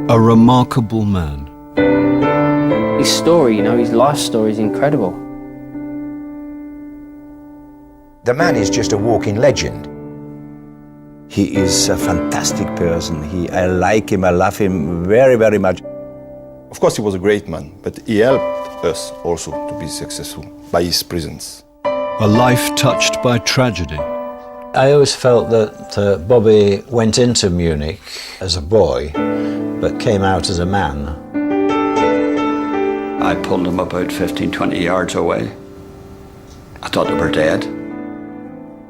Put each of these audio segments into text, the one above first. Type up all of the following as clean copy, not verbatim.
A remarkable man. His story, you know, his life story is incredible. The man is just a walking legend. He is a fantastic person. I like him, I love him very, very much. Of course, he was a great man, but he helped us also to be successful by his presence. A life touched by tragedy. I always felt that Bobby went into Munich as a boy, but came out as a man. I pulled them about 15, 20 yards away. I thought they were dead.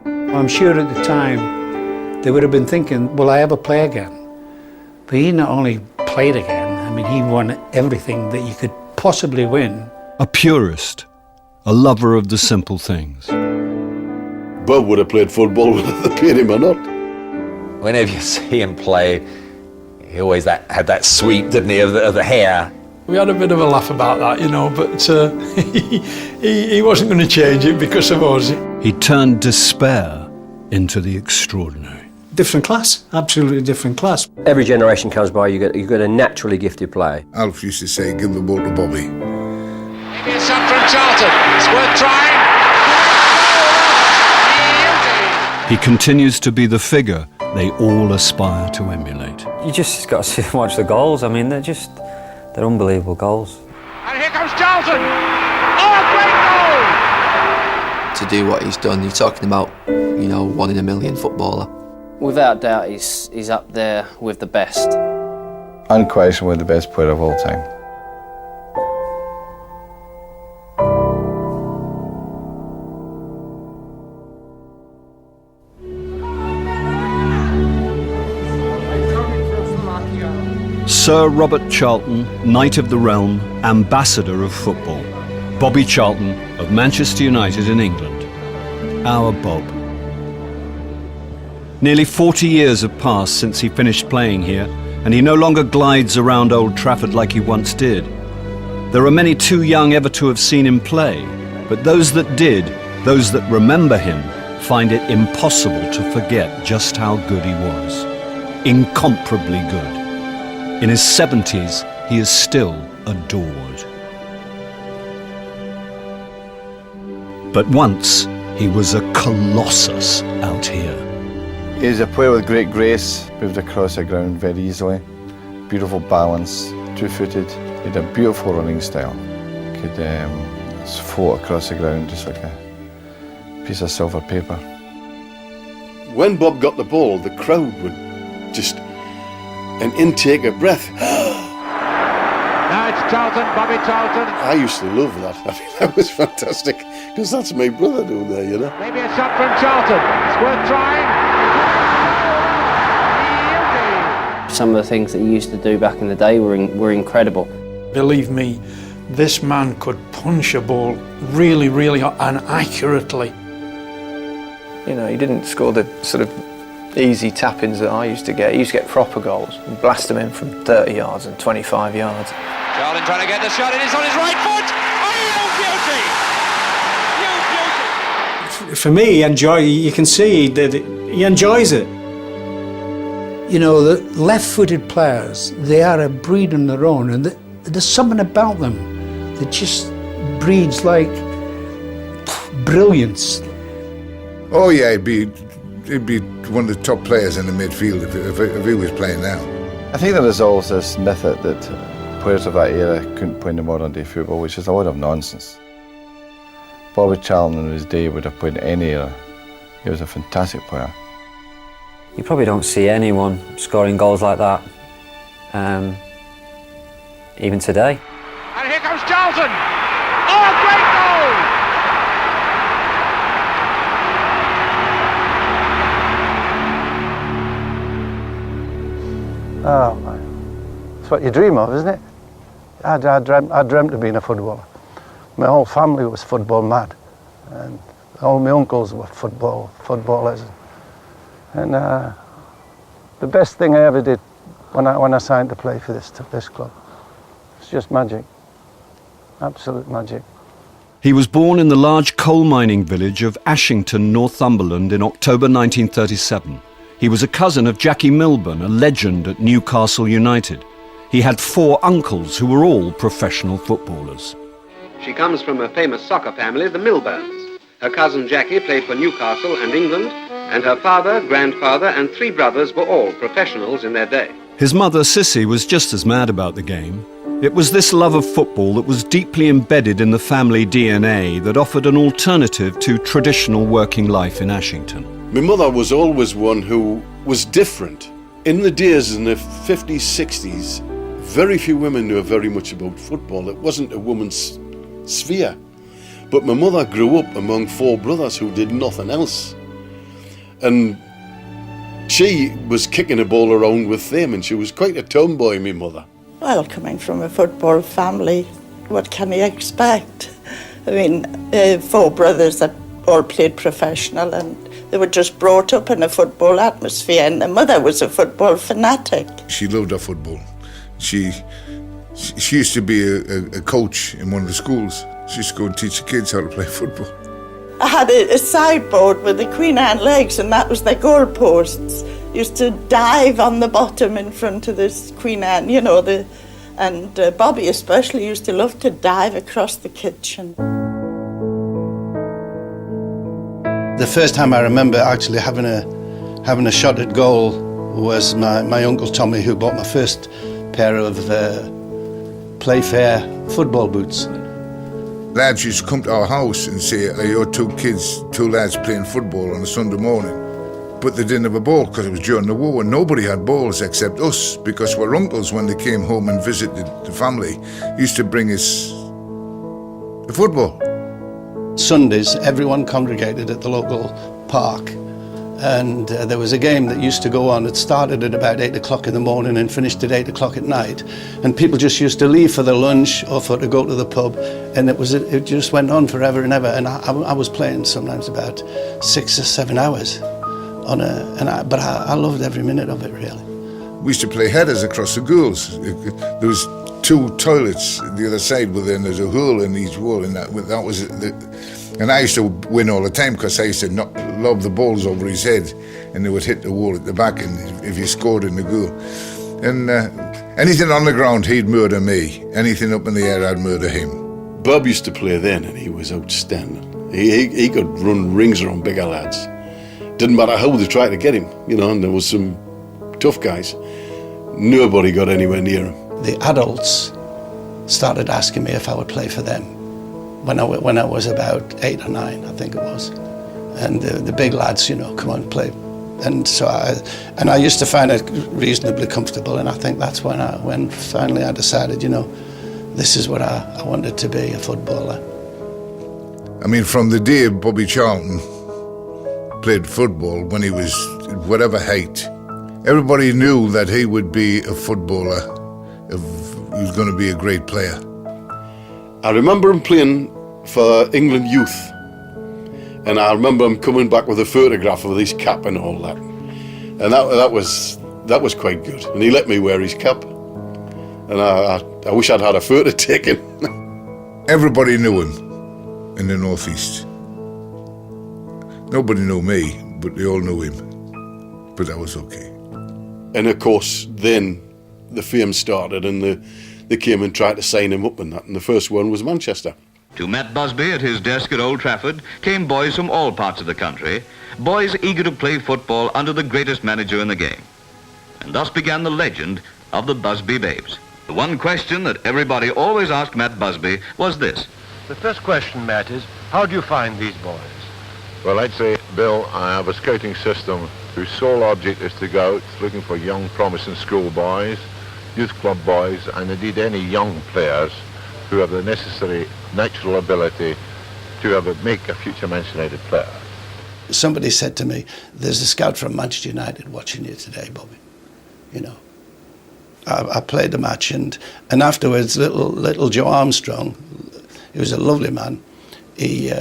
I'm sure at the time they would have been thinking, will I ever play again? But he not only played again, I mean, he won everything that you could possibly win. A purist, a lover of the simple things. Bob would have played football whether they paid him or not. Whenever you see him play, he always had that sweep, didn't he, of the hair. We had a bit of a laugh about that, you know, but he wasn't going to change it because of us. He turned despair into the extraordinary. Different class, absolutely different class. Every generation comes by, you get a naturally gifted player. Alf used to say, give the ball to Bobby. Maybe a shot from Charlton. It's worth trying. He continues to be the figure they all aspire to emulate. You just got to sit and watch the goals. I mean, they're unbelievable goals. And here comes Charlton. Oh, a great goal! To do what he's done, you're talking about, you know, 1 in a million footballer. Without doubt, he's up there with the best. Unquestionably the best player of all time. Sir Robert Charlton, Knight of the Realm, Ambassador of Football. Bobby Charlton of Manchester United in England. Our Bob. Nearly 40 years have passed since he finished playing here, and he no longer glides around Old Trafford like he once did. There are many too young ever to have seen him play, but those that did, those that remember him, find it impossible to forget just how good he was. Incomparably good. In his 70s, he is still adored. But once, he was a colossus out here. He's a player with great grace, moved across the ground very easily. Beautiful balance, two-footed. He had a beautiful running style. Could just float across the ground just like a piece of silver paper. When Bob got the ball, the crowd would just an intake of breath. Now it's Charlton, Bobby Charlton. I used to love that. I mean, that was fantastic, because that's my brother doing there, you know. Maybe a shot from Charlton. It's worth trying. Some of the things that he used to do back in the day were incredible. Believe me, this man could punch a ball really, really and accurately. You know, he didn't score the sort of easy tap-ins that I used to get. He used to get proper goals and blast them in from 30 yards and 25 yards. Charlton trying to get the shot, and it's on his right foot. Oh, beauty! For me, you can see that he enjoys it. You know, the left-footed players, they are a breed on their own, and there's something about them that just breeds like brilliance. Oh yeah, he'd be one of the top players in the midfield if he was playing now. I think there is always this myth that players of that era couldn't play in the modern day football, which is a lot of nonsense. Bobby Charlton in his day would have played in any era. He was a fantastic player. You probably don't see anyone scoring goals like that, even today. And here comes Charlton. Oh, a great goal! Oh, man. It's what you dream of, isn't it? I dreamt of being a footballer. My whole family was football mad, and all my uncles were footballers. And the best thing I ever did when I signed to play for this club, it's just magic, absolute magic. He was born in the large coal mining village of Ashington, Northumberland in October 1937. He was a cousin of Jackie Milburn, a legend at Newcastle United. he had 4 uncles who were all professional footballers. She comes from a famous soccer family, the Milburns. Her cousin Jackie played for Newcastle and England, and her father, grandfather and 3 brothers were all professionals in their day. His mother, Sissy, was just as mad about the game. It was this love of football that was deeply embedded in the family DNA that offered an alternative to traditional working life in Ashington. My mother was always one who was different. In the days in the 50s, 60s, very few women knew very much about football. It wasn't a woman's sphere. But my mother grew up among 4 brothers who did nothing else. And she was kicking a ball around with them, and she was quite a tomboy, my mother. Well, coming from a football family, what can you expect? I mean, 4 brothers that all played professional, and they were just brought up in a football atmosphere, and the mother was a football fanatic. She loved her football. She used to be a coach in one of the schools. She used to go and teach the kids how to play football. I had a sideboard with the Queen Anne legs, and that was their goalposts. Used to dive on the bottom in front of this Queen Anne, you know, and Bobby especially used to love to dive across the kitchen. The first time I remember actually having a shot at goal was my Uncle Tommy, who bought my first pair of Playfair football boots. Lads used to come to our house and say, "Are your 2 kids, 2 lads playing football on a Sunday morning?" But they didn't have a ball because it was during the war and nobody had balls except us, because our uncles, when they came home and visited the family, used to bring us the football. Sundays, everyone congregated at the local park, and there was a game that used to go on. It started at about 8 o'clock in the morning and finished at 8 o'clock at night, and people just used to leave for their lunch or to go to the pub, and it just went on forever and ever. And I was playing sometimes about 6 or 7 hours on but I loved every minute of it, really. We used to play headers across the goals. There was 2 toilets the other side, but then there's a hole in each wall, and that was and I used to win all the time because I used to lob the balls over his head, and they would hit the wall at the back, and if you scored in the goal. And anything on the ground, he'd murder me. Anything up in the air, I'd murder him. Bob used to play then, and he was outstanding. He could run rings around bigger lads. Didn't matter how they tried to get him, you know, and there was some tough guys. Nobody got anywhere near him. The adults started asking me if I would play for them when I was about 8 or 9, I think it was. And the big lads, you know, come on, play. And so I used to find it reasonably comfortable, and I think that's when finally I decided, you know, this is what I wanted to be, a footballer. I mean, from the day Bobby Charlton played football, when he was whatever height, everybody knew that he would be a footballer, he was going to be a great player. I remember him playing for England youth, and I remember him coming back with a photograph of his cap and all that, and that was quite good. And he let me wear his cap, and I wish I'd had a photo taken. Everybody knew him in the Northeast. Nobody knew me, but they all knew him. But that was okay. And of course, then the fame started, and they came and tried to sign him up and that. And the first one was Manchester. To Matt Busby at his desk at Old Trafford came boys from all parts of the country, boys eager to play football under the greatest manager in the game. And thus began the legend of the Busby Babes. The one question that everybody always asked Matt Busby was this. The first question, Matt, is how do you find these boys? Well, I'd say, Bill, I have a scouting system whose sole object is to go out looking for young, promising school boys, youth club boys, and indeed any young players who have the necessary natural ability to make a future Manchester United player. Somebody said to me, "There's a scout from Manchester United watching you today, Bobby." You know, I played the match, and afterwards, little Joe Armstrong, he was a lovely man. He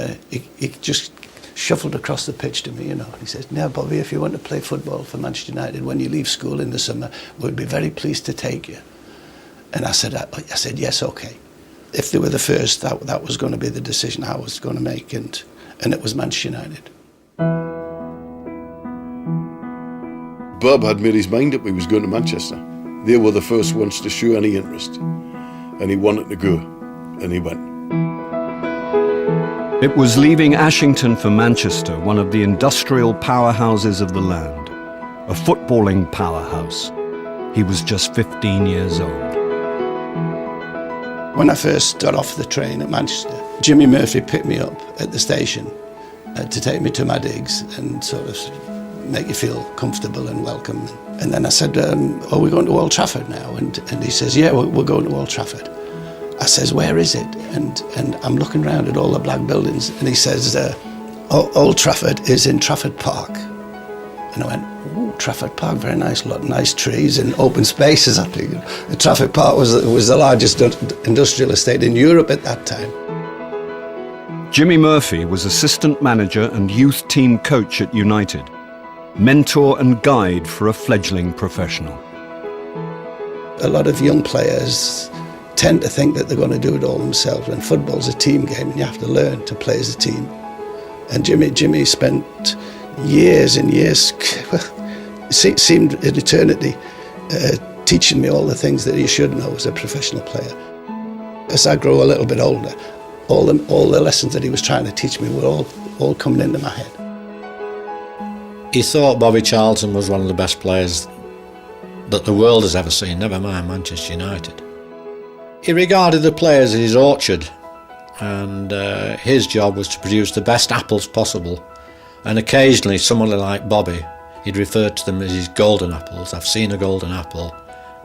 just shuffled across the pitch to me, you know. He says, "Now, Bobby, if you want to play football for Manchester United when you leave school in the summer, we'd be very pleased to take you." And I said, yes, okay. If they were the first, that was going to be the decision I was going to make, and it was Manchester United. Bob had made his mind up he was going to Manchester. they were the first ones to show any interest. And he wanted to go, and he went. It was leaving Ashington for Manchester, one of the industrial powerhouses of the land, a footballing powerhouse. He was just 15 years old. When I first got off the train at Manchester, Jimmy Murphy picked me up at the station to take me to my digs and sort of make you feel comfortable and welcome. And then I said, are we going to Old Trafford now? And he says, yeah, we're going to Old Trafford. I says, where is it? And I'm looking around at all the black buildings, and he says, Old Trafford is in Trafford Park. And I went, ooh, Trafford Park, very nice, lot of nice trees and open spaces. I think Trafford Park was the largest industrial estate in Europe at that time. Jimmy Murphy was assistant manager and youth team coach at United, mentor and guide for a fledgling professional. A lot of young players tend to think that they're going to do it all themselves, when football's a team game and you have to learn to play as a team. And Jimmy spent years and years, it seemed an eternity, teaching me all the things that you should know as a professional player. As I grew a little bit older, all the lessons that he was trying to teach me were all coming into my head. He thought Bobby Charlton was one of the best players that the world has ever seen, never mind Manchester United. He regarded the players as his orchard, and his job was to produce the best apples possible. And occasionally, someone like Bobby, he'd refer to them as his golden apples. I've seen a golden apple,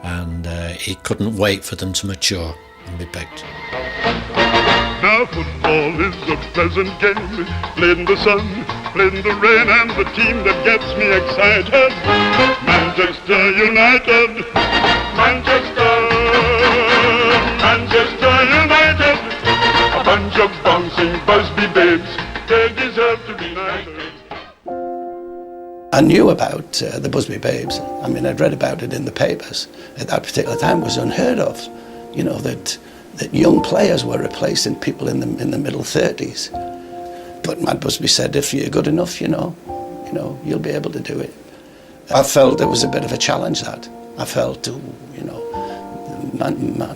and he couldn't wait for them to mature and be picked. Now football is a pleasant game, played in the sun, played in the rain, and the team that gets me excited, Manchester United, Manchester United, a bunch of bouncing Busby babes, they deserve to be knighted. I knew about the Busby Babes. I mean, I'd read about it in the papers. At that particular time, it was unheard of, you know, that young players were replacing people in the middle 30s. But Matt Busby said, if you're good enough, you know, you'll be able to do it. I felt it was a bit of a challenge, that. I felt, you know,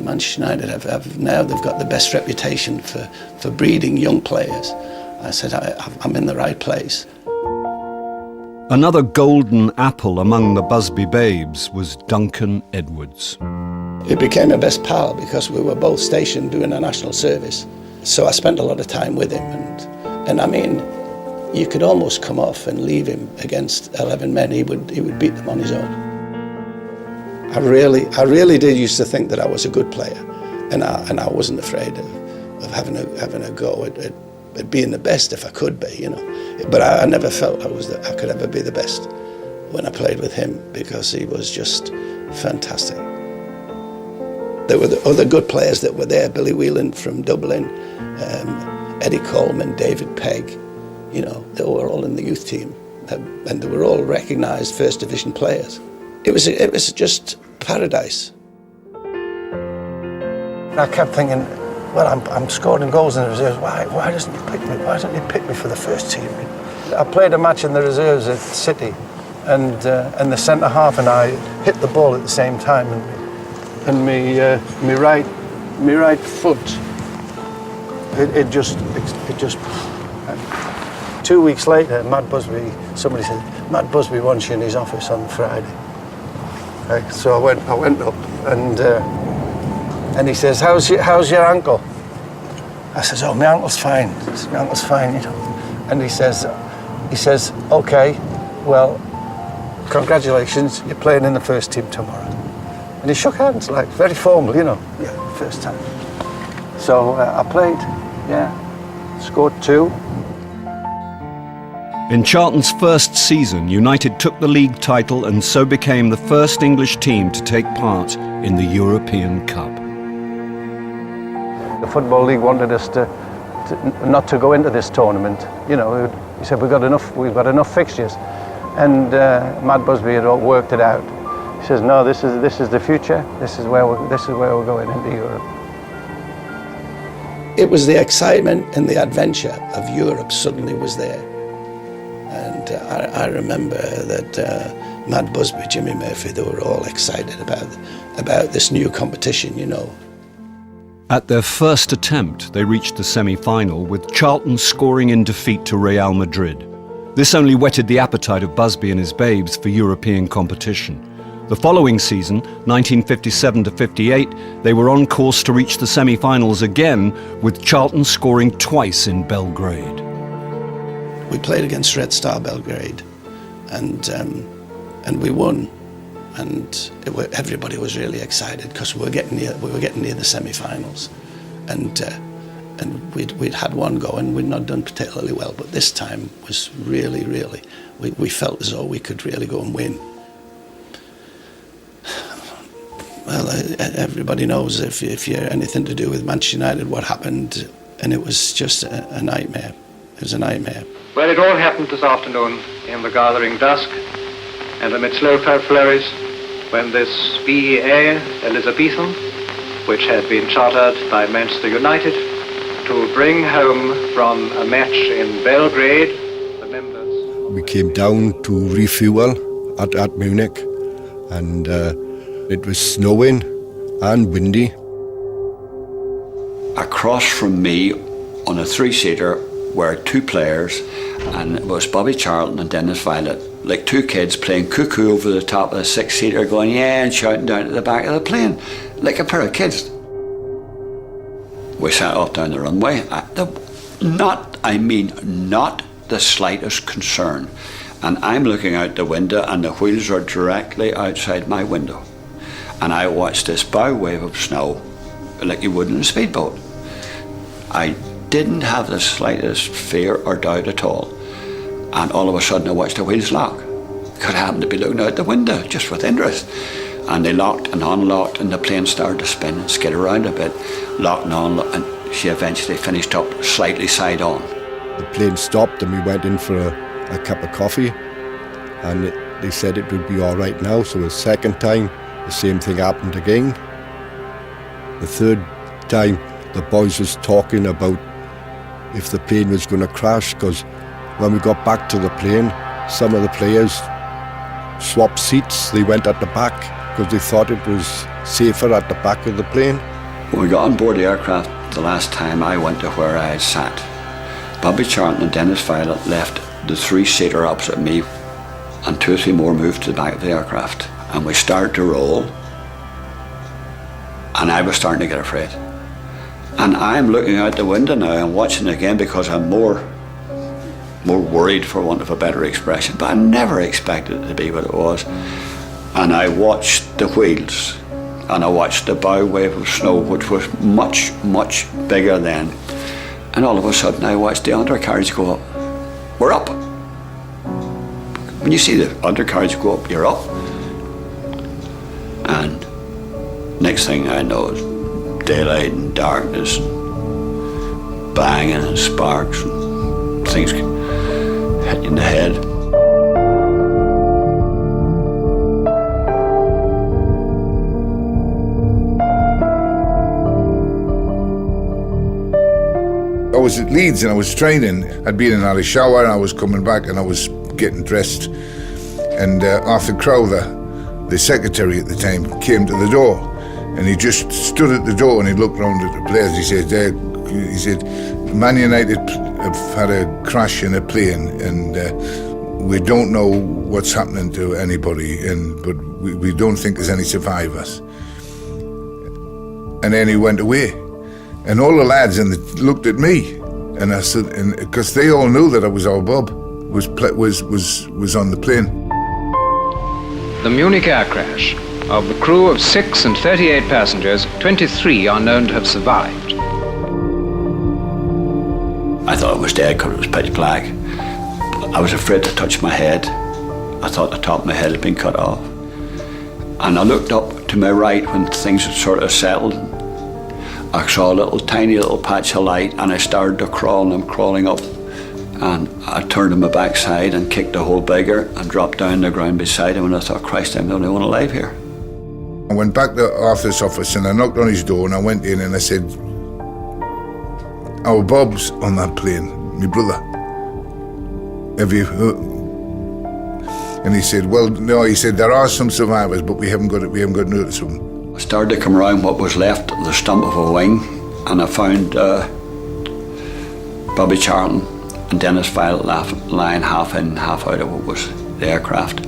Manchester United now they've got the best reputation for breeding young players. I said, I'm in the right place. Another golden apple among the Busby Babes was Duncan Edwards. He became a best pal because we were both stationed doing a national service. So I spent a lot of time with him, and I mean, you could almost come off and leave him against 11 men. He would beat them on his own. I really did used to think that I was a good player, and I wasn't afraid of having a go at being the best if I could be, you know. But I never felt I could ever be the best when I played with him, because he was just fantastic. There were the other good players that were there, Billy Whelan from Dublin, Eddie Coleman, David Pegg, you know, they were all in the youth team, and they were all recognised first division players. It was just paradise. I kept thinking, well, I'm scoring goals in the reserves. Why doesn't he pick me? Why doesn't he pick me for the first team? I played a match in the reserves at City, and the centre half and I hit the ball at the same time, and me right foot, it just. 2 weeks later, somebody said, Matt Busby wants you in his office on Friday. Okay, so I went up, and he says, how's your ankle? I says, oh, my ankle's fine. My ankle's fine, you know. And he says, okay, well, congratulations, you're playing in the first team tomorrow. And he shook hands, like, very formal, you know. Yeah, first time. So I played, yeah, scored 2. In Charlton's first season, United took the league title and so became the first English team to take part in the European Cup. The Football League wanted us not to go into this tournament. You know, he said we've got enough fixtures, and Matt Busby had all worked it out. He says, no, this is the future. This is where we're going into Europe. It was the excitement and the adventure of Europe suddenly was there. And I remember that Matt Busby, Jimmy Murphy, they were all excited about this new competition, you know. At their first attempt, they reached the semi-final, with Charlton scoring in defeat to Real Madrid. This only whetted the appetite of Busby and his babes for European competition. The following season, 1957-58, they were on course to reach the semi-finals again, with Charlton scoring twice in Belgrade. We played against Red Star Belgrade, and we won. And everybody was really excited because we were getting near the semi-finals, and we'd had one go and we'd not done particularly well, but this time was really, we felt as though we could really go and win. Well, everybody knows if you're anything to do with Manchester United, what happened, and it was just a nightmare. It was a nightmare. Well, it all happened this afternoon in the gathering dusk, and amid slow-fell flurries, when this BEA Elizabethan, which had been chartered by Manchester United to bring home from a match in Belgrade, the members... We came down to refuel at Munich, and it was snowing and windy. Across from me on a three-seater were two players, and it was Bobby Charlton and Dennis Violet, like two kids playing cuckoo over the top of the six-seater, going yeah and shouting down to the back of the plane, like a pair of kids. We set off down the runway. Not the slightest concern. And I'm looking out the window, and the wheels are directly outside my window. And I watched this bow wave of snow like you would in a speedboat. I didn't have the slightest fear or doubt at all. And all of a sudden I watched the wheels lock. Because I happened to be looking out the window just with interest. And they locked and unlocked, and the plane started to spin and skid around a bit. Locked and unlocked, and she eventually finished up slightly side on. The plane stopped and we went in for a cup of coffee, and they said it would be all right now. So the second time, the same thing happened again. The third time, the boys was talking about if the plane was going to crash, because when we got back to the plane, some of the players swapped seats. They went at the back because they thought it was safer at the back of the plane. When we got on board the aircraft the last time, I went to where I had sat. Bobby Charlton and Dennis Violet left the three-seater opposite me, and two or three more moved to the back of the aircraft. And we started to roll, and I was starting to get afraid. And I'm looking out the window now and watching again, because I'm more worried, for want of a better expression, but I never expected it to be what it was. And I watched the wheels, and I watched the bow wave of snow, which was much, much bigger then. And all of a sudden I watched the undercarriage go up. We're up. When you see the undercarriage go up, you're up. And next thing I know is daylight and darkness, and banging and sparks and things hit you in the head. I was at Leeds and I was training. I'd been in a shower and I was coming back and I was getting dressed. And Arthur Crowther, the secretary at the time, came to the door. And he just stood at the door and he looked round at the players. He said, Man United have had a crash in a plane, and we don't know what's happening to anybody, but we don't think there's any survivors. And then he went away. And all the lads looked at me, and I said, because they all knew that I was our Bob, was on the plane. The Munich air crash. Of the crew of 6 and 38 passengers, 23 are known to have survived. I thought I was dead because it was pitch black. I was afraid to touch my head. I thought the top of my head had been cut off. And I looked up to my right when things had sort of settled. I saw a tiny little patch of light, and I started to crawl, and I'm crawling up. And I turned on my backside and kicked the hole bigger and dropped down on the ground beside him, and I thought, Christ, I'm the only one alive here. I went back to Arthur's office and I knocked on his door and I went in and I said, our Bob's on that plane, my brother. Have you heard? And he said, well, no, he said, there are some survivors, but we haven't got notice of them. I started to come around what was left of the stump of a wing, and I found Bobby Charlton and Dennis Violet lying half in, half out of what was the aircraft.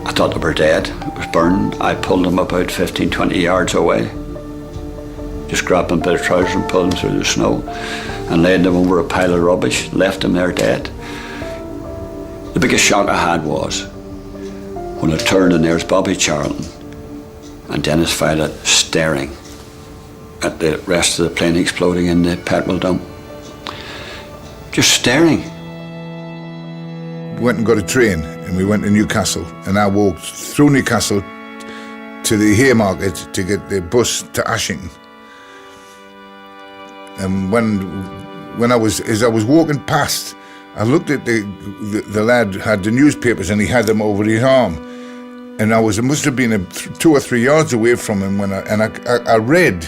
I thought they were dead. It was burned. I pulled them about 15, 20 yards away. Just grabbed them by the trousers and pulled them through the snow and laid them over a pile of rubbish, left them there dead. The biggest shock I had was when I turned and there's Bobby Charlton and Dennis Violet staring at the rest of the plane exploding in the petrol dump. Just staring. We went and got a train and we went to Newcastle, and I walked through Newcastle to the Haymarket to get the bus to Ashington. And as I was walking past, I looked at the lad had the newspapers and he had them over his arm, and I must have been 2 or 3 yards away from him when I read,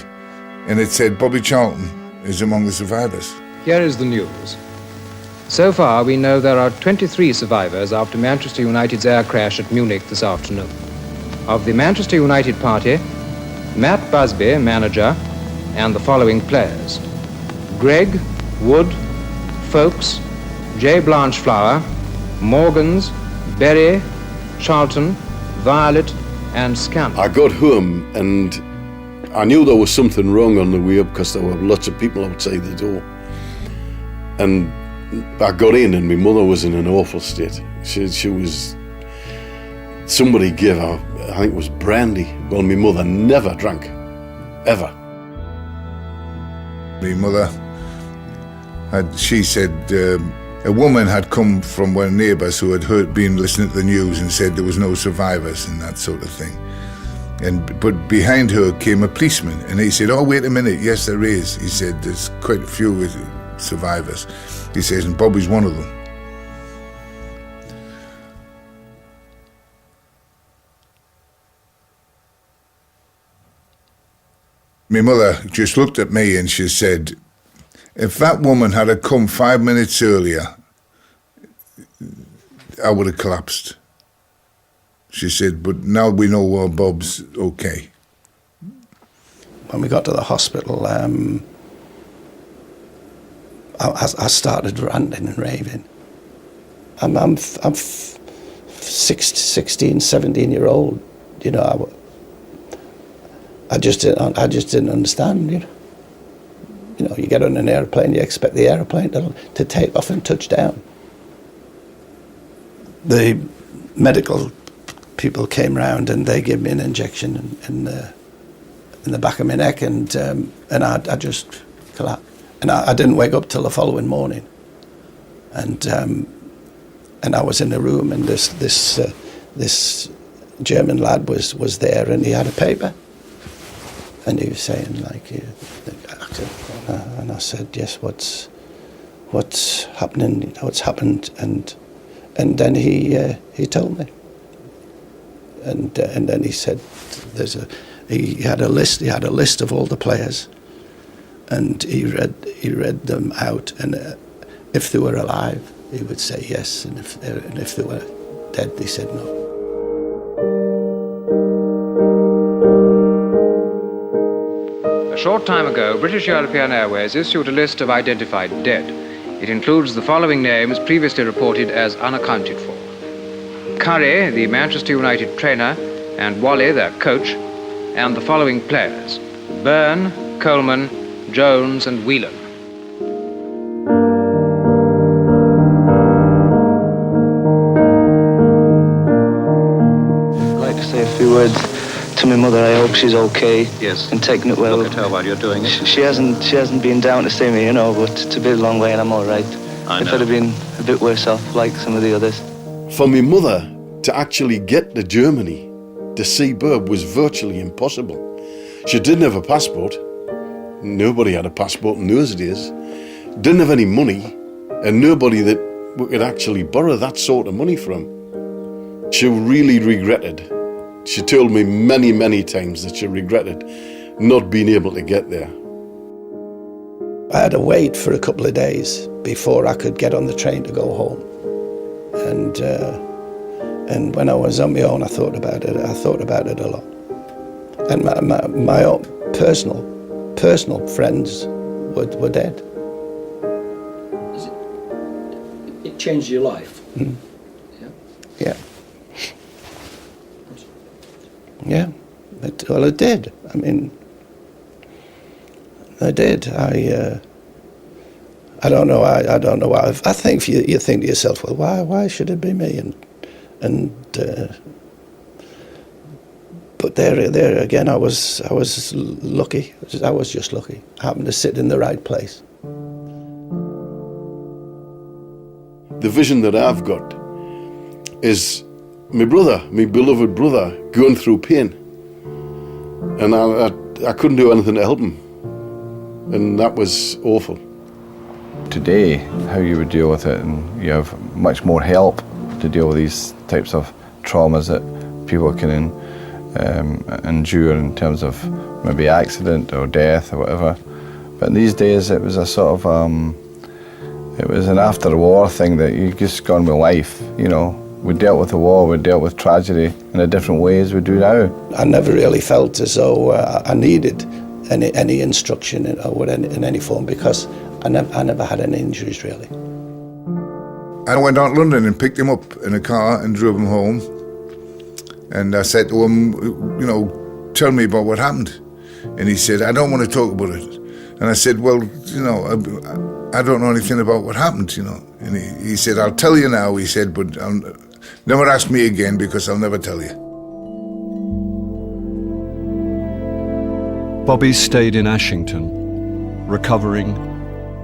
and it said Bobby Charlton is among the survivors. Here is the news. So far, we know there are 23 survivors after Manchester United's air crash at Munich this afternoon. Of the Manchester United party, Matt Busby, manager, and the following players: Gregg, Wood, Folkes, J. Blanchflower, Morgans, Berry, Charlton, Violet, and Scanlon. I got home and I knew there was something wrong on the way up because there were lots of people outside the door. And I got in and my mother was in an awful state. She was, somebody gave her, I think it was brandy. Well, my mother never drank, ever. My mother, she said a woman had come from one neighbours who had been listening to the news and said there was no survivors and that sort of thing. But behind her came a policeman and he said, oh, wait a minute, yes there is. He said, there's quite a few survivors. He says, and Bobby's one of them. My mother just looked at me and she said, if that woman had come 5 minutes earlier, I would have collapsed. She said, but now we know Bob's okay. When we got to the hospital, I started ranting and raving. I'm 16, 17-year-old, you know. I just didn't understand, you know. You know, you get on an airplane, you expect the airplane to take off and touch down. The medical people came round and they gave me an injection in the back of my neck, and I just collapsed. And I didn't wake up till the following morning. And I was in a room, and this German lad was there, and he had a paper. And he was saying, like, and I said, yes, what's happening? You know, what's happened? And then he told me. And then he said, he had a list of all the players, and he read them out, and if they were alive, he would say yes, and if they were dead, he said no. A short time ago, British European Airways issued a list of identified dead. It includes the following names previously reported as unaccounted for: Curry, the Manchester United trainer, and Wally, their coach, and the following players: Byrne, Coleman, Jones, and Whelan. I'd like to say a few words to my mother. I hope she's okay. Yes. And taking it well. Look at her while you're doing it. She hasn't been down to see me, you know, but it's a bit long way and I'm all right. I know. If I'd have been a bit worse off, like some of the others. For my mother to actually get to Germany to see Bob was virtually impossible. She didn't have a passport. Nobody had a passport in those days. Didn't have any money, and nobody that we could actually borrow that sort of money from. She really regretted. She told me many, many times that she regretted not being able to get there. I had to wait for a couple of days before I could get on the train to go home. And when I was on my own, I thought about it. I thought about it a lot. And my own personal friends were dead. It changed your life. Mm. Yeah. Yeah. Well, it did. I mean, I did. I don't know. I don't know why. I think you think to yourself, well, why should it be me? But there again, I was lucky. I was just lucky. I happened to sit in the right place. The vision that I've got is my beloved brother, going through pain, and I couldn't do anything to help him, and that was awful. Today, how you would deal with it, and you have much more help to deal with these types of traumas that people can endure in terms of maybe accident or death or whatever. But in these days, it was a sort of it was an after-war thing that you just gone with life. You know, we dealt with the war, we dealt with tragedy in a different way as we do now. I never really felt as though I needed any instruction in any form, because I never had any injuries really. I went out to London and picked him up in a car and drove him home. And I said to him, you know, tell me about what happened. And he said, I don't want to talk about it. And I said, well, you know, I don't know anything about what happened, you know. And he said, I'll tell you now, he said, but never ask me again, because I'll never tell you. Bobby stayed in Ashington, recovering,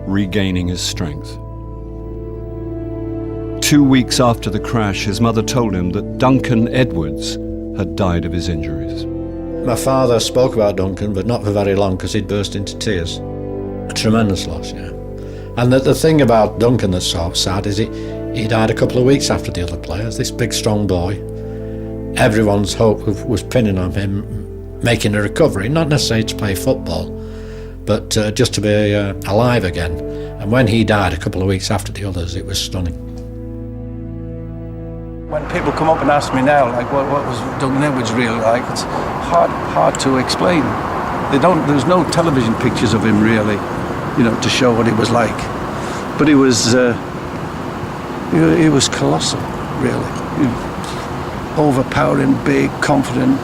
regaining his strength. 2 weeks after the crash, his mother told him that Duncan Edwards had died of his injuries. My father spoke about Duncan, but not for very long, because he'd burst into tears. A tremendous loss, yeah. And the thing about Duncan that's so sad is he died a couple of weeks after the other players, this big strong boy. Everyone's hope was pinning on him making a recovery, not necessarily to play football, but just to be alive again. And when he died a couple of weeks after the others, it was stunning. When people come up and ask me now, like, what was Duncan Edwards really like, it's hard to explain. There's no television pictures of him really, you know, to show what he was like. But he was colossal, really. Overpowering, big, confident.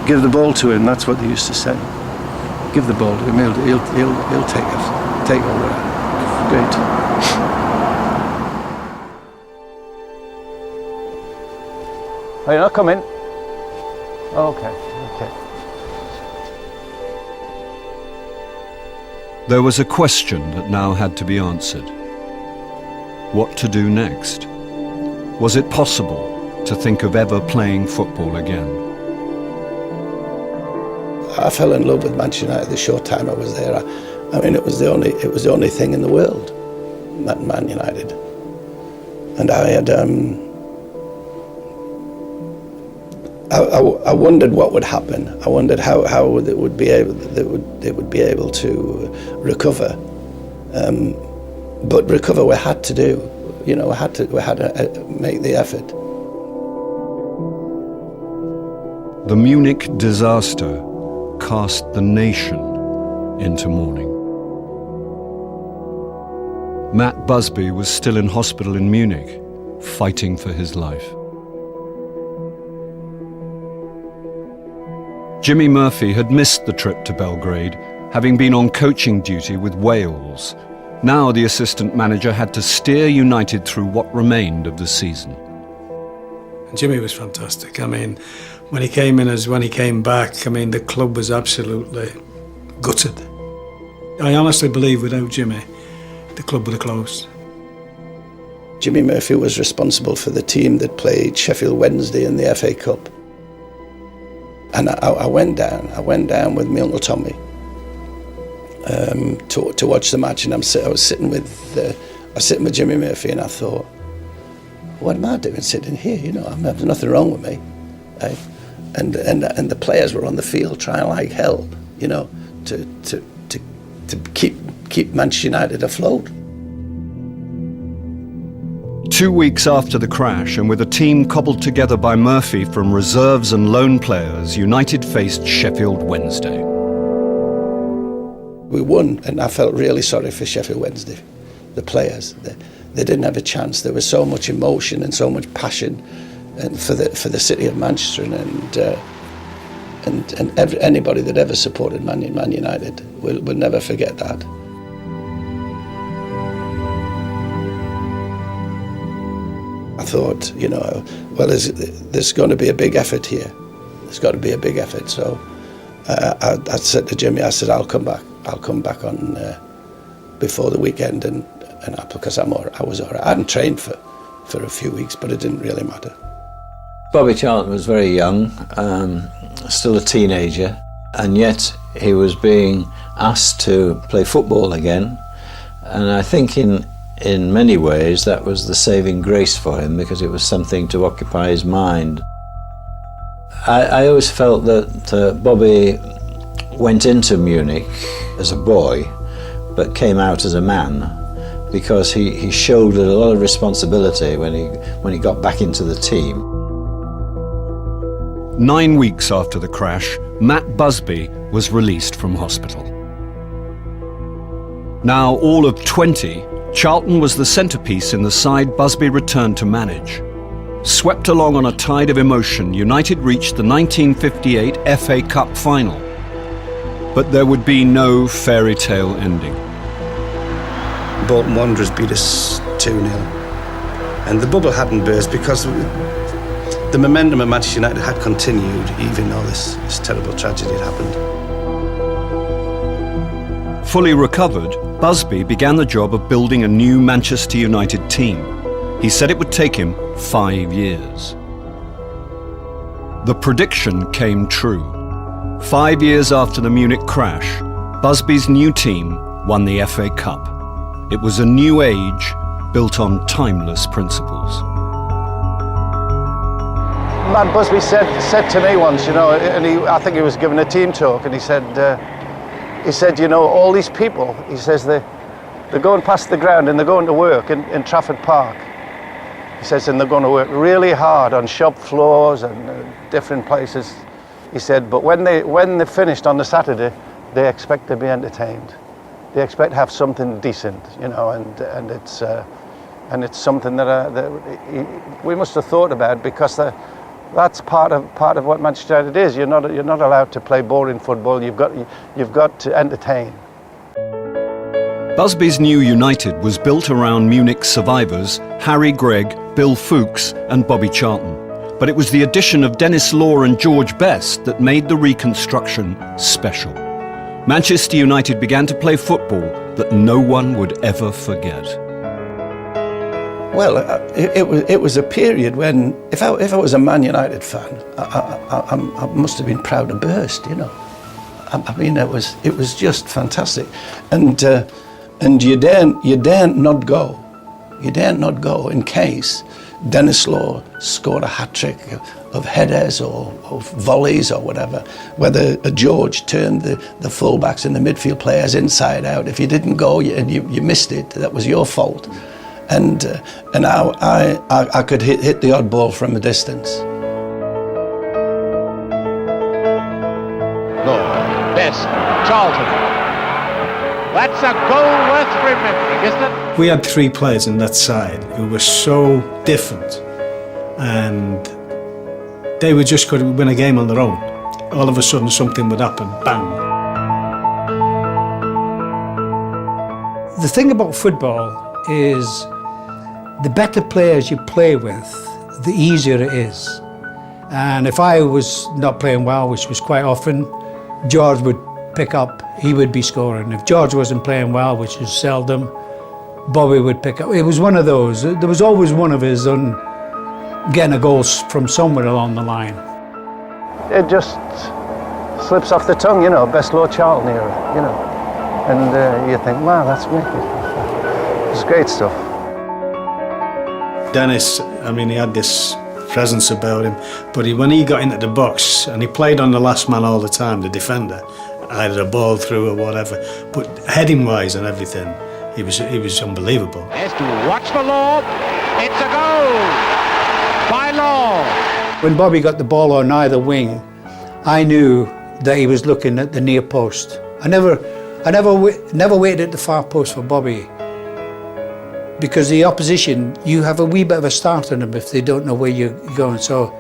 Give the ball to him, that's what they used to say. Give the ball to him, he'll take over. Great. Oh, you're not coming? Okay. There was a question that now had to be answered. What to do next? Was it possible to think of ever playing football again? I fell in love with Manchester United the short time I was there. I mean, it was the only thing in the world, Man United. And I had I wondered what would happen. I wondered how they would be able to recover. But recover we had to do. You know, we had to make the effort. The Munich disaster cast the nation into mourning. Matt Busby was still in hospital in Munich, fighting for his life. Jimmy Murphy had missed the trip to Belgrade, having been on coaching duty with Wales. Now the assistant manager had to steer United through what remained of the season. Jimmy was fantastic. I mean, when he came back, I mean, the club was absolutely gutted. I honestly believe without Jimmy, the club would have closed. Jimmy Murphy was responsible for the team that played Sheffield Wednesday in the FA Cup. And I went down with my Uncle Tommy to watch the match, and I was sitting with Jimmy Murphy, and I thought, what am I doing sitting here? You know, there's nothing wrong with me. And the players were on the field trying like hell, you know, to keep Manchester United afloat. 2 weeks after the crash, and with a team cobbled together by Murphy from reserves and loan players, United faced Sheffield Wednesday. We won, and I felt really sorry for Sheffield Wednesday, the players. They didn't have a chance. There was so much emotion and so much passion, and for the city of Manchester, and anybody that ever supported Man United will never forget that. I thought, you know, well, there's going to be a big effort here. There's got to be a big effort. So I said to Jimmy, I said, I'll come back on before the weekend, because I was all right. I hadn't trained for a few weeks, but it didn't really matter. Bobby Charlton was very young, still a teenager, and yet he was being asked to play football again. And I think in many ways that was the saving grace for him, because it was something to occupy his mind. I always felt that Bobby went into Munich as a boy, but came out as a man, because he shouldered a lot of responsibility when he got back into the team. 9 weeks after the crash, Matt Busby was released from hospital. Now all of 20, Charlton was the centrepiece in the side Busby returned to manage. Swept along on a tide of emotion, United reached the 1958 FA Cup final. But there would be no fairy tale ending. Bolton Wanderers beat us 2-0. And the bubble hadn't burst because the momentum of Manchester United had continued, even though this terrible tragedy had happened. Fully recovered, Busby began the job of building a new Manchester United team. He said it would take him 5 years. The prediction came true. 5 years after the Munich crash, Busby's new team won the FA Cup. It was a new age built on timeless principles. Matt Busby said to me once, you know, and I think he was giving a team talk, and he said, you know, all these people, he says, they're going past the ground and they're going to work in Trafford Park. He says, and they're going to work really hard on shop floors and different places. He said, but when they're finished on the Saturday, they expect to be entertained. They expect to have something decent, you know, and it's something that we must have thought about, because that's part of what Manchester United is. You're not allowed to play boring football. You've got to entertain. Busby's new United was built around Munich survivors Harry Gregg, Bill Fuchs and Bobby Charlton. But it was the addition of Dennis Law and George Best that made the reconstruction special. Manchester United began to play football that no one would ever forget. Well, it was a period when, if I was a Man United fan, I must have been proud to burst, you know. I mean, it was just fantastic, and you daren't not go. You daren't not go in case Dennis Law scored a hat-trick of headers or volleys or whatever, whether George turned the fullbacks and the midfield players inside out. If you didn't go and you missed it, that was your fault. And I could hit the odd ball from a distance. Law, Best, Charlton. That's a goal worth remembering, isn't it? We had 3 players in that side who were so different, and they were just going to win a game on their own. All of a sudden something would happen, bang. The thing about football is the better players you play with, the easier it is. And if I was not playing well, which was quite often, George would pick up, he would be scoring. If George wasn't playing well, which was seldom, Bobby would pick up. It was one of those. There was always one of us on getting a goal from somewhere along the line. It just slips off the tongue, you know, Best Law Charlton era, you know. And you think, wow, that's wicked. It's great stuff. Dennis, I mean, he had this presence about him, but when he got into the box, and he played on the last man all the time, the defender, either a ball through or whatever, but heading-wise and everything, he was unbelievable. Has to watch for Law. It's a goal by Law. When Bobby got the ball on either wing, I knew that he was looking at the near post. I never waited at the far post for Bobby, because the opposition, you have a wee bit of a start on them if they don't know where you're going. So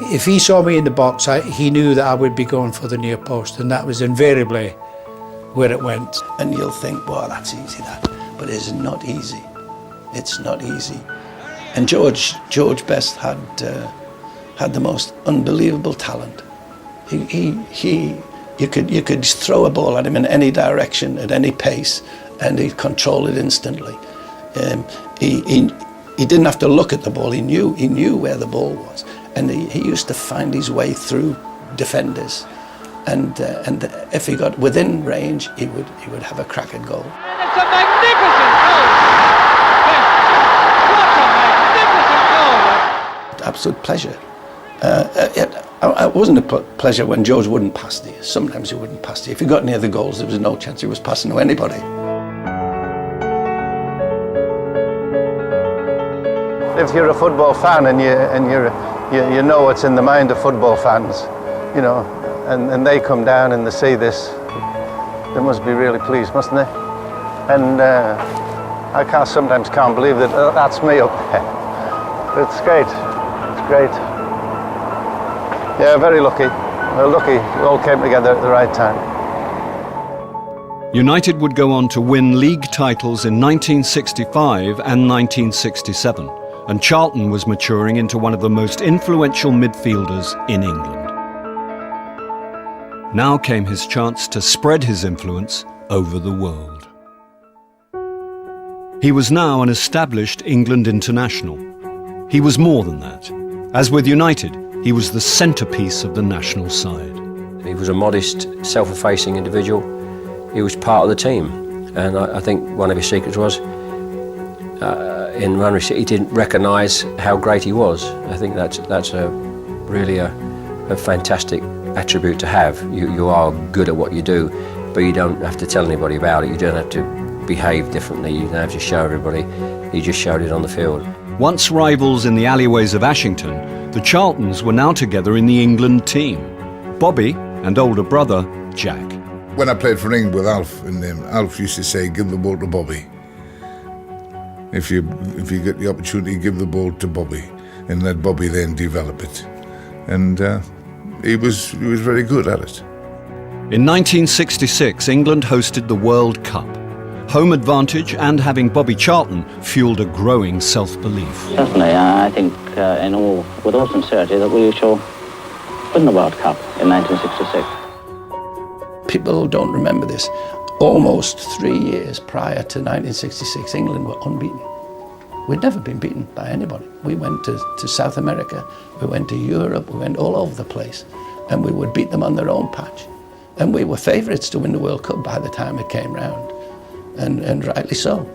if he saw me in the box, he knew that I would be going for the near post, and that was invariably where it went. And you'll think, well, that's easy, that. But it's not easy. It's not easy. And George Best had the most unbelievable talent. You could throw a ball at him in any direction, at any pace, and he'd control it instantly. He didn't have to look at the ball. He knew where the ball was, and he used to find his way through defenders. And if he got within range, he would have a crack at goal. And it's a magnificent goal. What a magnificent goal. Absolute pleasure. It wasn't a pleasure when George wouldn't pass to you. Sometimes he wouldn't pass to you. If he got near the goals, there was no chance he was passing to anybody. If you're a football fan and you know what's in the mind of football fans, you know, and they come down and they see this, they must be really pleased, mustn't they? And I sometimes can't believe that that's me up there. It's great. It's great. Yeah, very lucky. We're lucky. It all came together at the right time. United would go on to win league titles in 1965 and 1967, and Charlton was maturing into one of the most influential midfielders in England. Now came his chance to spread his influence over the world. He was now an established England international. He was more than that. As with United, he was the centrepiece of the national side. He was a modest, self-effacing individual. He was part of the team, and I think one of his secrets was in run receipt, he didn't recognise how great he was. I think that's really a fantastic attribute to have. You are good at what you do, but you don't have to tell anybody about it. You don't have to behave differently. You don't have to show everybody. He just showed it on the field. Once rivals in the alleyways of Ashington, the Charltons were now together in the England team. Bobby and older brother Jack. When I played for England with Alf, and Alf used to say, give the ball to Bobby. If you get the opportunity, give the ball to Bobby, and let Bobby then develop it. And he was very good at it. In 1966, England hosted the World Cup. Home advantage and having Bobby Charlton fueled a growing self-belief. Certainly, I think with all sincerity that we shall win the World Cup in 1966. People don't remember this. Almost 3 years prior to 1966, England were unbeaten. We'd never been beaten by anybody. We went to South America, we went to Europe, we went all over the place, and we would beat them on their own patch. And we were favourites to win the World Cup by the time it came round, and rightly so.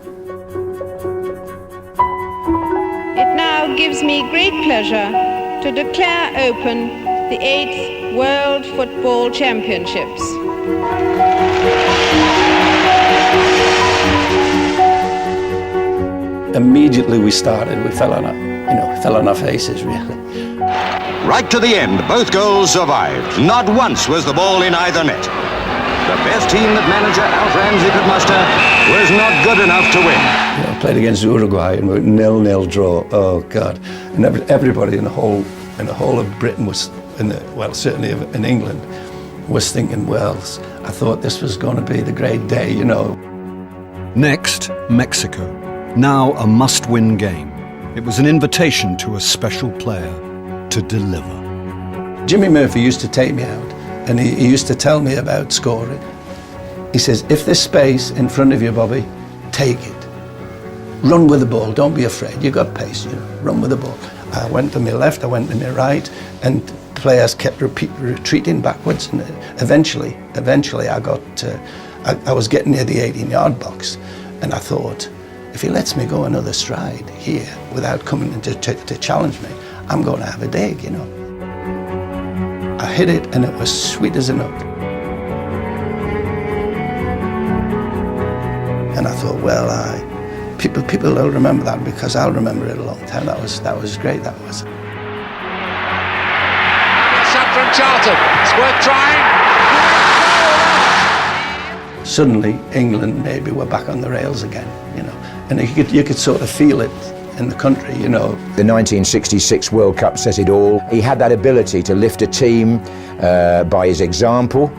It now gives me great pleasure to declare open the 8th World Football Championships. Immediately we started, we fell on our faces, really. Right to the end, both goals survived. Not once was the ball in either net. The best team that manager Alf Ramsey could muster was not good enough to win. You know, played against Uruguay and we 0-0 draw. Oh God! And everybody in the whole of Britain was, certainly in England, was thinking, well, I thought this was going to be the great day, you know. Next, Mexico. Now a must-win game. It was an invitation to a special player to deliver. Jimmy Murphy used to take me out, and he used to tell me about scoring. He says, if there's space in front of you, Bobby, take it. Run with the ball, don't be afraid. You got pace, run with the ball. I went to my left, I went to my right, and players kept retreating backwards, and eventually I was getting near the 18-yard box, and I thought, if he lets me go another stride here without coming to challenge me, I'm going to have a dig, I hit it and it was sweet as a nut. And I thought, well, people will remember that, because I'll remember it a long time. That was great. That was. Shot from Charlton. It's worth trying. Suddenly, England maybe were back on the rails again, you know, and you could sort of feel it in the country, you know. The 1966 World Cup says it all. He had that ability to lift a team by his example,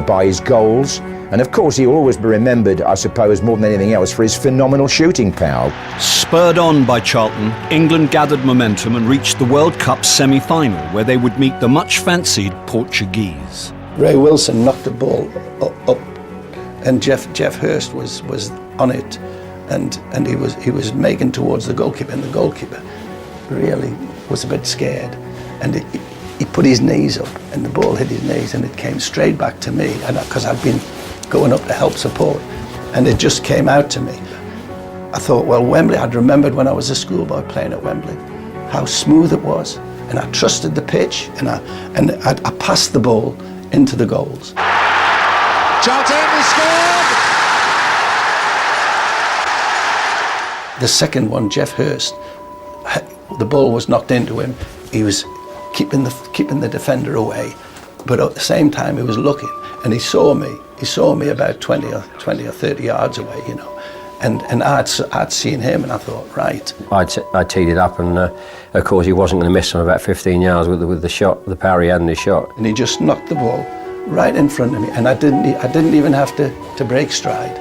by his goals. And of course, he'll always be remembered, I suppose, more than anything else, for his phenomenal shooting power. Spurred on by Charlton, England gathered momentum and reached the World Cup semi-final, where they would meet the much-fancied Portuguese. Ray Wilson knocked the ball up, and Jeff Hurst was on it, and he was making towards the goalkeeper, and the goalkeeper really was a bit scared, and he put his knees up, and the ball hit his knees, and it came straight back to me, and because I'd been going up to help support, and it just came out to me. I thought, well, Wembley, I'd remembered when I was a schoolboy playing at Wembley, how smooth it was, and I trusted the pitch, and I passed the ball into the goals. Charlton has scored! The second one, Jeff Hurst, the ball was knocked into him. He was keeping the defender away, but at the same time he was looking, and he saw me about 20 or 30 yards away, you know, and I'd seen him, and I thought, right. I teed it up, and of course he wasn't going to miss from about 15 yards with the shot, the power he had in his shot. And he just knocked the ball right in front of me, and I didn't even have to break stride,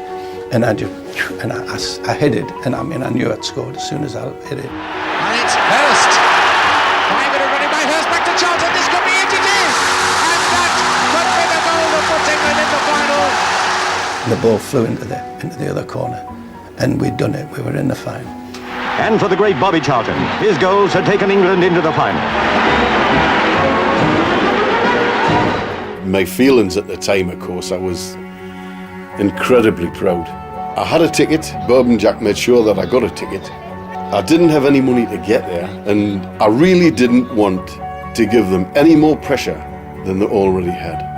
and I hit it, and I knew I'd scored as soon as I hit it. And it's Hurst. 5 minute running by Hurst back to Charlton. This could be it, it is! And that could be the goal that puts England in the final. And the ball flew into the other corner, and we'd done it. We were in the final. And for the great Bobby Charlton, his goals had taken England into the final. My feelings at the time, of course, I was incredibly proud. I had a ticket. Bob and Jack made sure that I got a ticket. I didn't have any money to get there, and I really didn't want to give them any more pressure than they already had.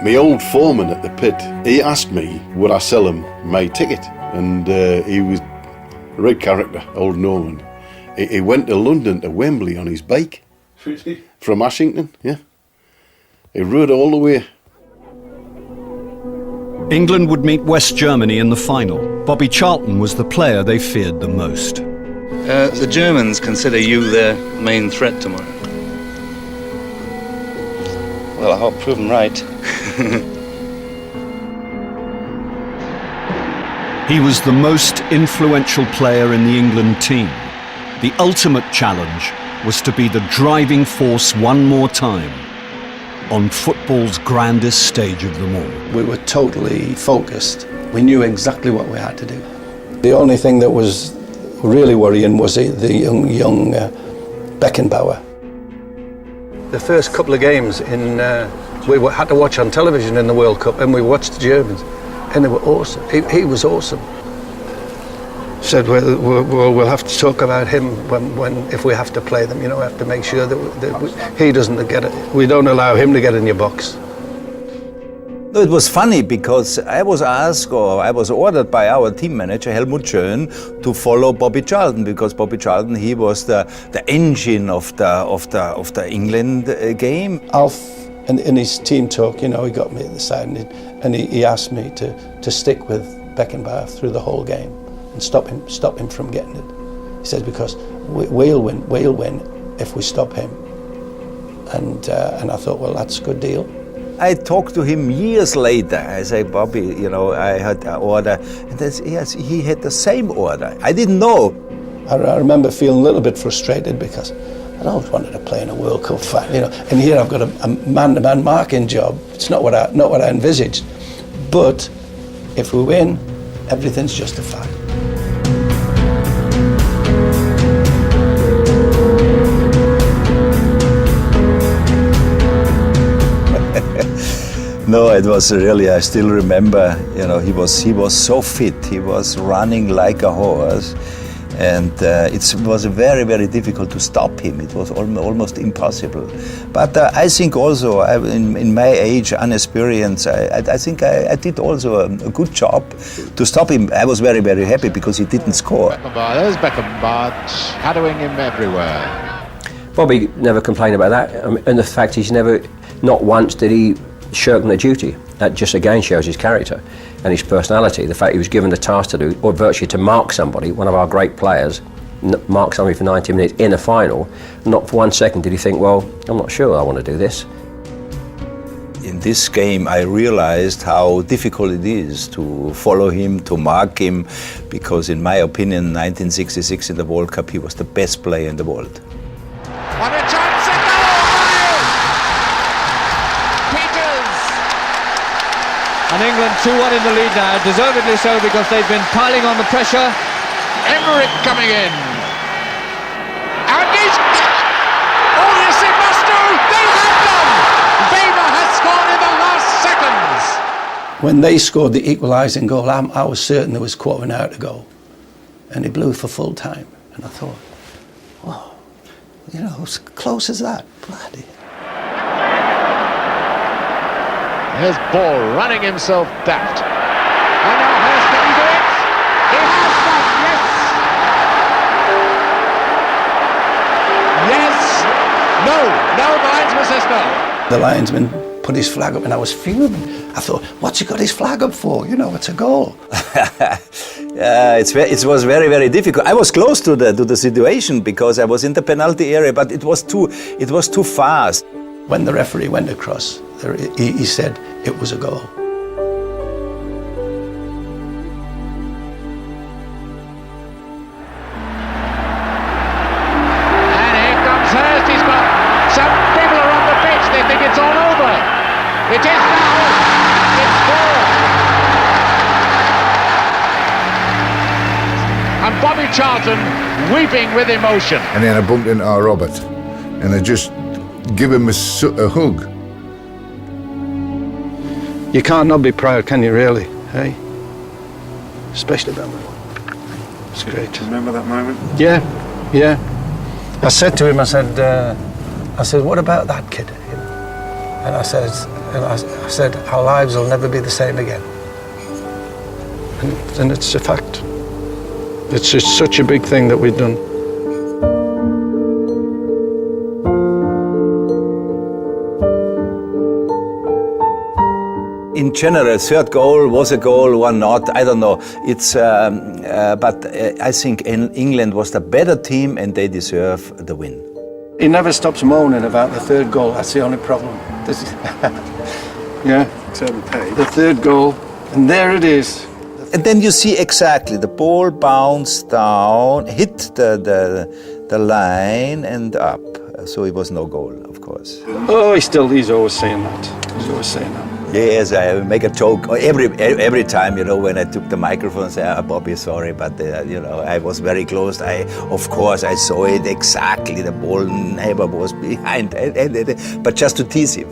My old foreman at the pit, he asked me would I sell him my ticket, and he was a great character, old Norman. He went to London, to Wembley on his bike. Really? From Ashington, yeah. He rode all the way. England would meet West Germany in the final. Bobby Charlton was the player they feared the most. The Germans consider you their main threat tomorrow. Well, I hope to prove them right. He was the most influential player in the England team. The ultimate challenge was to be the driving force one more time on football's grandest stage of them all. We were totally focused. We knew exactly what we had to do. The only thing that was really worrying was the young Beckenbauer. The first couple of games we had to watch on television in the World Cup, and we watched the Germans, and they were awesome. He was awesome. Said we'll have to talk about him if we have to play them. You know, we have to make sure that he doesn't get it. We don't allow him to get in your box. It was funny because I was asked, or I was ordered by our team manager Helmut Schön to follow Bobby Charlton, because Bobby Charlton, he was the engine of the England game. Alf and in his team talk, you know, he got me at the side and he asked me to stick with Beckenbauer through the whole game and stop him from getting it. He says, because we'll win if we stop him. And I thought, well, that's a good deal. I talked to him years later. I say, Bobby, you know, I had an order, and yes, he had the same order. I didn't know. I remember feeling a little bit frustrated because I'd always wanted to play in a World Cup final, you know. And here I've got a man-to-man marking job. It's not what I envisaged. But if we win, everything's justified. No, it was really, I still remember, you know, he was so fit, he was running like a horse. And it was very, very difficult to stop him. It was almost impossible. But I think also, in my age, inexperience, I think I did also a good job to stop him. I was very, very happy because he didn't score. There's Beckenbauer shadowing him everywhere. Bobby never complained about that, and the fact he's never, not once did he shirk the duty. That just again shows his character and his personality. The fact he was given the task to do, or virtually to mark somebody, one of our great players, mark somebody for 90 minutes in a final, not for 1 second did he think, well, I'm not sure I want to do this. In this game, I realized how difficult it is to follow him, to mark him, because in my opinion, 1966 in the World Cup, he was the best player in the world. What a chance! A goal! Peters! And England 2-1 in the lead now, deservedly so because they've been piling on the pressure. Emmerich coming in. And he's... Oh, yes, it must do! They have done! Weber has scored in the last seconds. When they scored the equalising goal, I was certain there was quarter of an hour to go. And he blew for full time. And I thought, wow, you know, as close as that. Bloody. Here's Ball running himself daft. And now Hurst, can he do it? He has done, yes! Yes! No! No, the linesman says no. The linesman put his flag up and I was fuming. I thought, what's he got his flag up for? You know, it's a goal. It was very, very difficult. I was close to the situation because I was in the penalty area, but it was too fast. When the referee went across, he said it was a goal. And here comes Hurst. He's got some people are on the pitch. They think it's all over. It is now. It's four. And Bobby Charlton weeping with emotion. And then I bumped into our Robert, and I just give him a hug. You can't not be proud, can you really? Hey? Especially that one. It's great. Remember that moment? Yeah, yeah. I said to him, I said, what about that kid? And I said, our lives will never be the same again. And it's a fact. It's just such a big thing that we've done. In general, third goal was a goal, one not. I don't know. It's, but I think England was the better team, and they deserve the win. He never stops moaning about the third goal. That's the only problem. Yeah, the third goal, and there it is. And then you see exactly the ball bounced down, hit the line, and up. So it was no goal, of course. Oh, he's always saying that. He's always saying that. Yes, I make a joke every time, you know, when I took the microphone and say, Bobby, sorry, but, you know, I was very close. Of course, I saw it exactly. The ball never was behind, but just to tease him.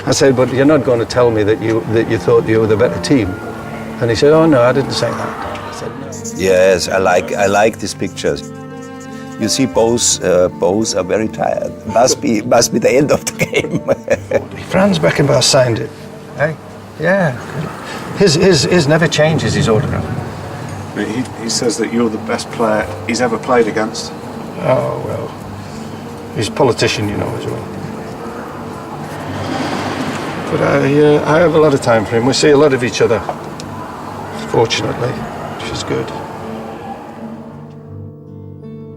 I said, but you're not going to tell me that you thought you were the better team. And he said, oh, no, I didn't say that. I said, no. Yes, I like these pictures. You see, both are very tired. Must be the end of the game. Franz Beckenbauer signed it. Hey, yeah. His never changes his autograph. He says that you're the best player he's ever played against. Oh well, he's a politician, you know, as well. But I have a lot of time for him. We see a lot of each other, fortunately, which is good.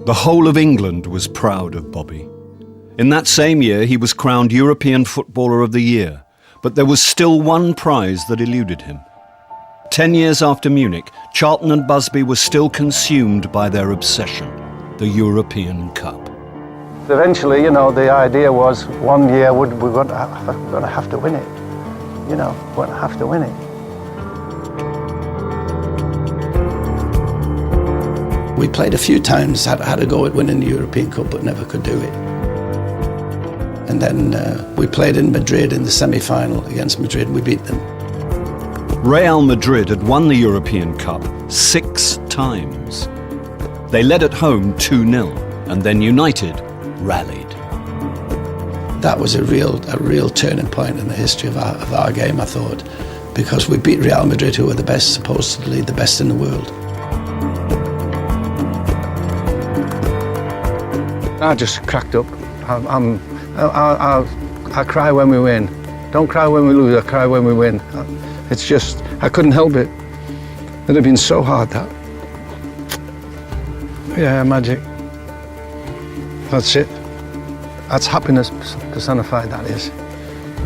The whole of England was proud of Bobby. In that same year, he was crowned European Footballer of the Year, but there was still one prize that eluded him. 10 years after Munich, Charlton and Busby were still consumed by their obsession, the European Cup. Eventually, you know, the idea was 1 year we're going to have to win it. You know, we're going to have to win it. We played a few times, had a go at winning the European Cup, but never could do it. And then we played in Madrid in the semi-final against Madrid, we beat them. Real Madrid had won the European Cup 6 times. They led at home 2-0, and then United rallied. That was a real turning point in the history of our game, I thought, because we beat Real Madrid, who were the best, supposedly the best in the world. I just cracked up. I cry when we win. Don't cry when we lose, I cry when we win. It's just, I couldn't help it. It'd have been so hard, that. Yeah, magic. That's it. That's happiness personified, that is.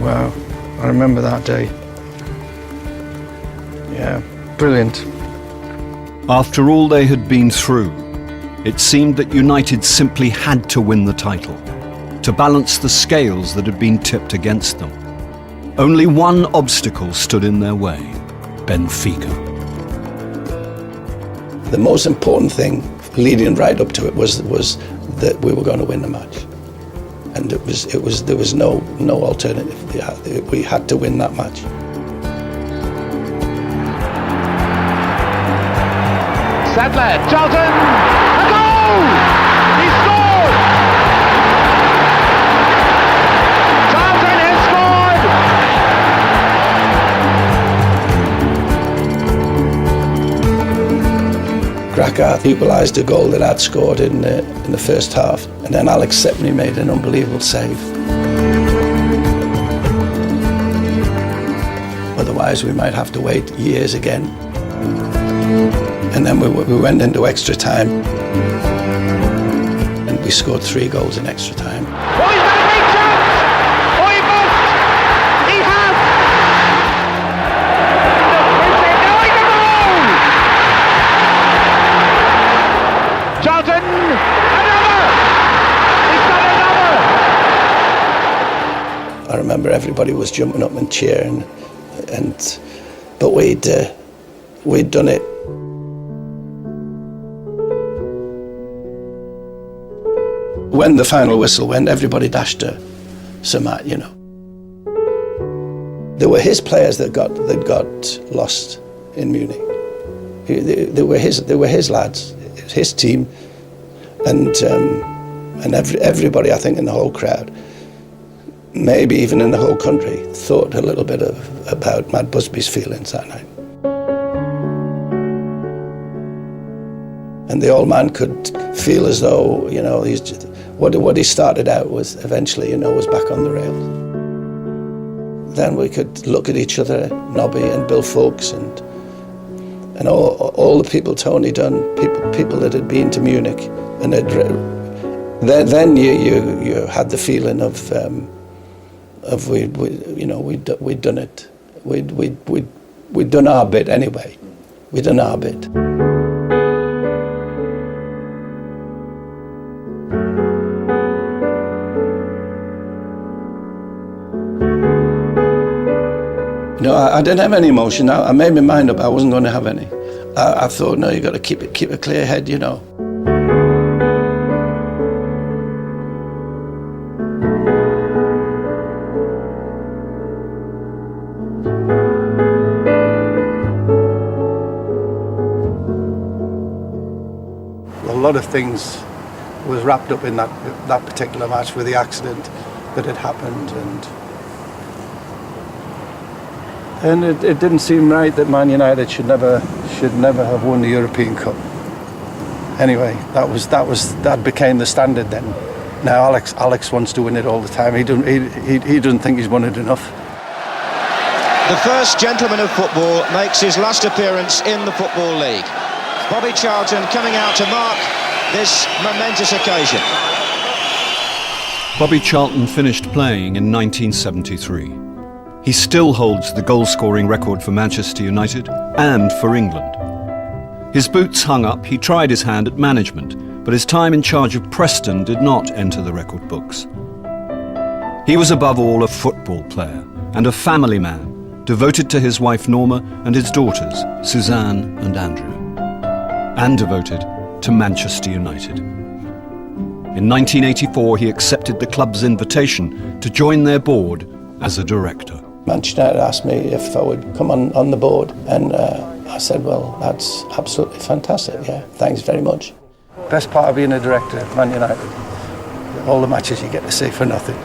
Wow, I remember that day. Yeah, brilliant. After all they had been through, it seemed that United simply had to win the title, to balance the scales that had been tipped against them. Only one obstacle stood in their way: Benfica. The most important thing leading right up to it was that we were going to win the match. And there was no alternative. We had to win that match. Sadler, Charlton, a goal! He scored! Charlton has scored! Graka equalised a goal that I'd scored in the first half, and then Alex Sepney made an unbelievable save. Otherwise, we might have to wait years again. And then we went into extra time, and we scored 3 goals in extra time. Oh, he's got a big chance! Oh, he must! He has! He's a goal! Charlton, another! He's got another! I remember everybody was jumping up and cheering, but we'd done it. When the final whistle went, everybody dashed to Samat, you know. There were his players that got lost in Munich. They were his lads, his team, and everybody, I think, in the whole crowd, maybe even in the whole country, thought a little bit about Matt Busby's feelings that night. And the old man could feel as though, you know, what he started out was eventually, you know, was back on the rails. Then we could look at each other, Nobby and Bill Foulkes and all the people, Tony Dunn, people that had been to Munich, and then you had the feeling of we'd done it, we'd done our bit anyway, we'd done our bit. No, I didn't have any emotion. I made my mind up. I wasn't going to have any. I thought, no, you got to keep a clear head, you know. A lot of things was wrapped up in that particular match with the accident that had happened, and it didn't seem right that Man United should never have won the European Cup. Anyway, that became the standard then. Now Alex wants to win it all the time. He doesn't think he's won it enough. The first gentleman of football makes his last appearance in the Football League. Bobby Charlton coming out to mark this momentous occasion. Bobby Charlton finished playing in 1973. He still holds the goal-scoring record for Manchester United and for England. His boots hung up, he tried his hand at management, but his time in charge of Preston did not enter the record books. He was above all a football player and a family man, devoted to his wife Norma and his daughters, Suzanne and Andrew, and devoted to Manchester United. In 1984, he accepted the club's invitation to join their board as a director. Manchester United asked me if I would come on the board, and I said, well, that's absolutely fantastic, yeah, thanks very much. Best part of being a director at Man United. All the matches you get to see for nothing.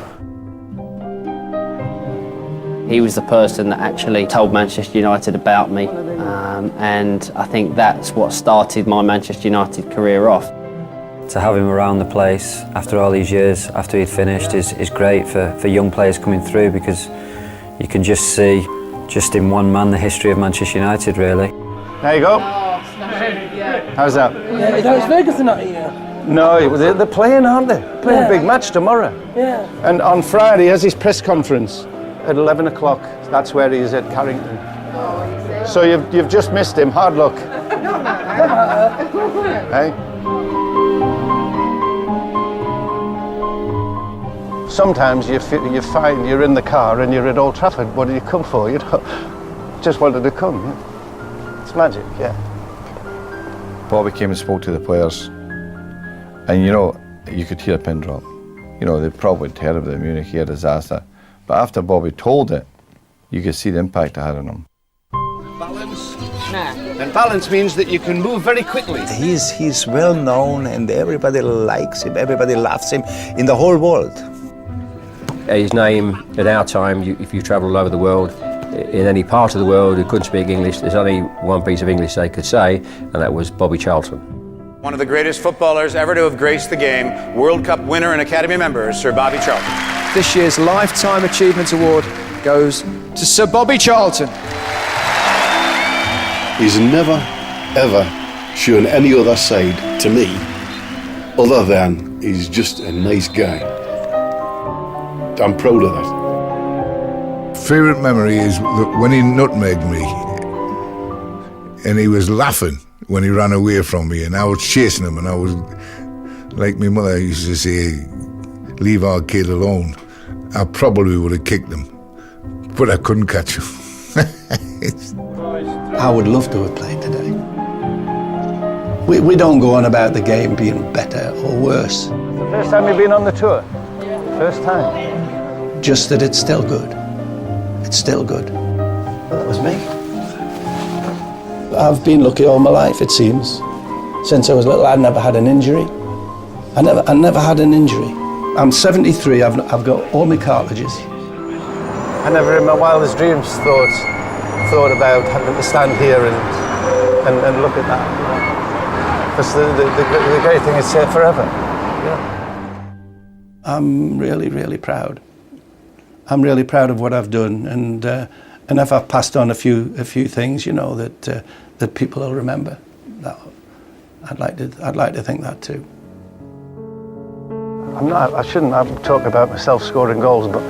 He was the person that actually told Manchester United about me, and I think that's what started my Manchester United career off. To have him around the place after all these years, after he'd finished, is great for young players coming through, because you can just see, just in one man, the history of Manchester United, really. There you go. How's that? Yeah, it's Vegas not here. No, they're playing, aren't they? Playing a big match tomorrow. Yeah. And on Friday, he has his press conference at 11 o'clock. That's where he is at Carrington. So you've just missed him. Hard luck. Hey? Sometimes you find you're in the car and you're at Old Trafford. What did you come for? You know, just wanted to come. Yeah. It's magic, yeah. Bobby came and spoke to the players, and you know, you could hear a pin drop. You know, they probably heard of the Munich air disaster, but after Bobby told it, you could see the impact it had on them. Balance. And balance means that you can move very quickly. He's well known, and everybody likes him, everybody loves him in the whole world. His name, at our time, if you travel all over the world, in any part of the world who couldn't speak English, there's only one piece of English they could say, and that was Bobby Charlton. One of the greatest footballers ever to have graced the game, World Cup winner and Academy member, Sir Bobby Charlton. This year's Lifetime Achievement Award goes to Sir Bobby Charlton. He's never, ever shown any other side to me other than he's just a nice guy. I'm proud of that. Favourite memory is when he nutmegged me and he was laughing when he ran away from me, and I was chasing him, and I was, like my mother used to say, leave our kid alone. I probably would have kicked him, but I couldn't catch him. I would love to have played today. We don't go on about the game being better or worse. The first time you've been on the tour? First time? Just that it's still good. It's still good. That was me. I've been lucky all my life, it seems. Since I was little, I never had an injury. I never had an injury. I'm 73, I've got all my cartilages. I never in my wildest dreams thought about having to stand here and look at that. Because the great thing is here forever. Yeah. I'm really, really proud. I'm really proud of what I've done, and if I've passed on a few things, you know, that people will remember. I'd like to think that too. I shouldn't talk about myself scoring goals, but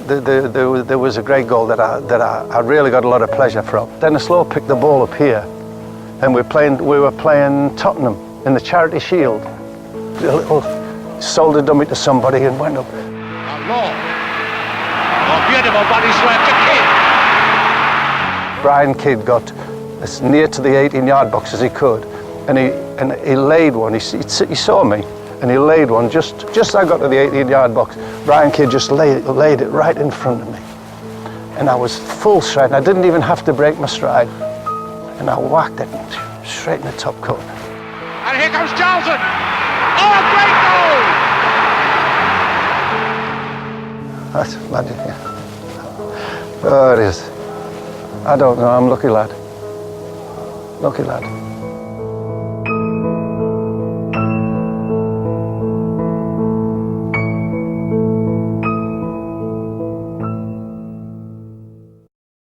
there was a great goal that I really got a lot of pleasure from. Dennis Law picked the ball up here, and we were playing Tottenham in the Charity Shield. A little shoulder dummy to somebody and went up. Law. Oh, beautiful body slam to Kidd. Brian Kidd got as near to the 18-yard box as he could, and he laid one. He saw me, and he laid one just as I got to the 18-yard box. Brian Kidd just laid it right in front of me, and I was full stride. I didn't even have to break my stride, and I whacked it straight in the top corner. And here comes Charlton. Oh, a great goal! That's magic, yeah. Oh, it is. I don't know, I'm lucky lad. Lucky lad.